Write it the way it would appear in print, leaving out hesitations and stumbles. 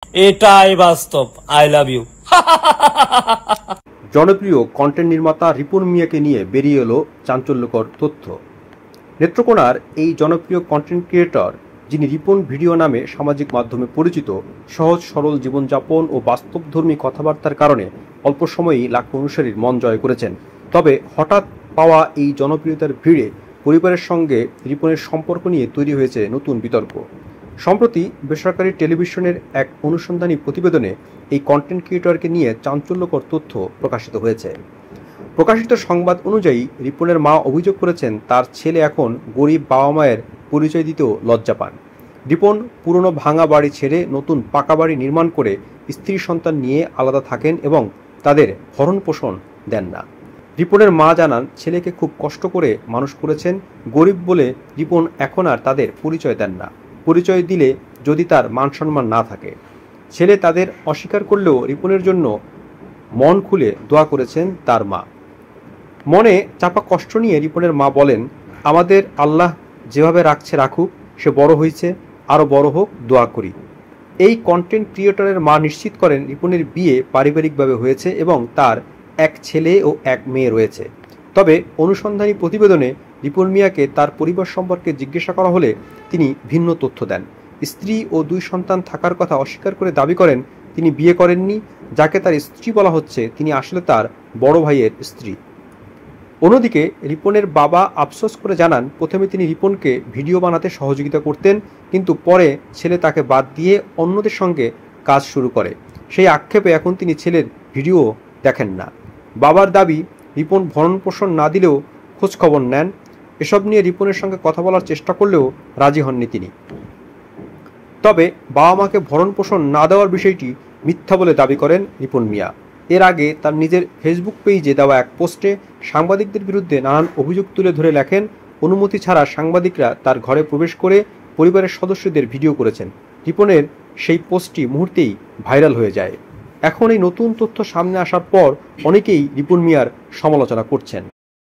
এটাই বাস্তব। I love you. জনপ্রিয় কন্টেন্ট নির্মাতা রিপন মিয়াকে নিয়ে বেরিয়ে এলো চাঞ্চল্যকর তথ্য। নেত্রকোনার এই জনপ্রিয় কন্টেন্ট ক্রিয়েটর, যিনি রিপন ভিডিও নামে সামাজিক মাধ্যমে পরিচিত, সহজ সরল জীবনযাপন ও বাস্তবধর্মী কথাবার্তার কারণে অল্প সময়েই লাখ অনুসারীর মন জয় করেছেন। তবে হঠাৎ পাওয়া এই জনপ্রিয়তার ভিড়ে পরিবারের সঙ্গে রিপনের সম্পর্ক নিয়ে তৈরি হয়েছে নতুন বিতর্ক। সম্প্রতি বেসরকারি টেলিভিশনের এক অনুসন্ধানী প্রতিবেদনে এই কন্টেন্ট ক্রিয়েটরকে নিয়ে চাঞ্চল্যকর তথ্য প্রকাশিত হয়েছে। প্রকাশিত সংবাদ অনুযায়ী রিপনের মা অভিযোগ করেছেন, তার ছেলে এখন গরিব বাবা মায়ের পরিচয় দিতেও লজ্জা পান। রিপন পুরনো ভাঙা বাড়ি ছেড়ে নতুন পাকা বাড়ি নির্মাণ করে স্ত্রী সন্তান নিয়ে আলাদা থাকেন এবং তাদের ভরণ পোষণ দেন না। রিপনের মা জানান, ছেলেকে খুব কষ্ট করে মানুষ করেছেন। গরিব বলে রিপন এখন আর তাদের পরিচয় দেন না। পরিচয় দিলে যদি তার মান সম্মান না থাকে। ছেলে তাদের অস্বীকার করলেও রিপনের জন্য মন খুলে দোয়া করেছেন তার মা। মনে চাপা কষ্ট নিয়ে রিপনের মা বলেন, আমাদের আল্লাহ যেভাবে রাখছে রাখুক, সে বড় হয়েছে, আরও বড় হোক, দোয়া করি। এই কন্টেন্ট ক্রিয়েটরের মা নিশ্চিত করেন, রিপনের বিয়ে পারিবারিকভাবে হয়েছে এবং তার এক ছেলে ও এক মেয়ে রয়েছে। তবে অনুসন্ধানী প্রতিবেদনে রিপন মিয়াকে তার পরিবার সম্পর্কে জিজ্ঞাসা করা হলে তিনি ভিন্ন তথ্য দেন। স্ত্রী ও 2 সন্তান থাকার কথা অস্বীকার করে দাবি করেন, তিনি বিয়ে করেননি। যাকে তার স্ত্রী বলা হচ্ছে, তিনি আসলে তার বড় ভাইয়ের স্ত্রী। অন্যদিকে রিপনের বাবা আফসোস করে জানান, প্রথমে তিনি রিপনকে ভিডিও বানাতে সহযোগিতা করতেন, কিন্তু পরে ছেলে তাকে বাদ দিয়ে অন্যদের সঙ্গে কাজ শুরু করে। সেই আক্ষেপে এখন তিনি ছেলের ভিডিও দেখেন না। বাবার দাবি, রিপন ভরণ পোষণ না দিলেও খোঁজখবর নেন। এসব নিয়ে রিপনের সঙ্গে কথা বলার চেষ্টা করলেও রাজি হননি তিনি। তবে বাবা মাকে ভরণ পোষণ না দেওয়ার বিষয়টি মিথ্যা বলে দাবি করেন রিপন মিয়া। এর আগে তার নিজের ফেসবুক পেজে দেওয়া এক পোস্টে সাংবাদিকদের বিরুদ্ধে নানান অভিযোগ তুলে ধরে লেখেন, অনুমতি ছাড়া সাংবাদিকরা তার ঘরে প্রবেশ করে পরিবারের সদস্যদের ভিডিও করেছেন। রিপনের সেই পোস্টটি মুহূর্তেই ভাইরাল হয়ে যায়। এখন এই নতুন তথ্য সামনে আসার পর অনেকেই রিপন মিয়ার সমালোচনা করছেন।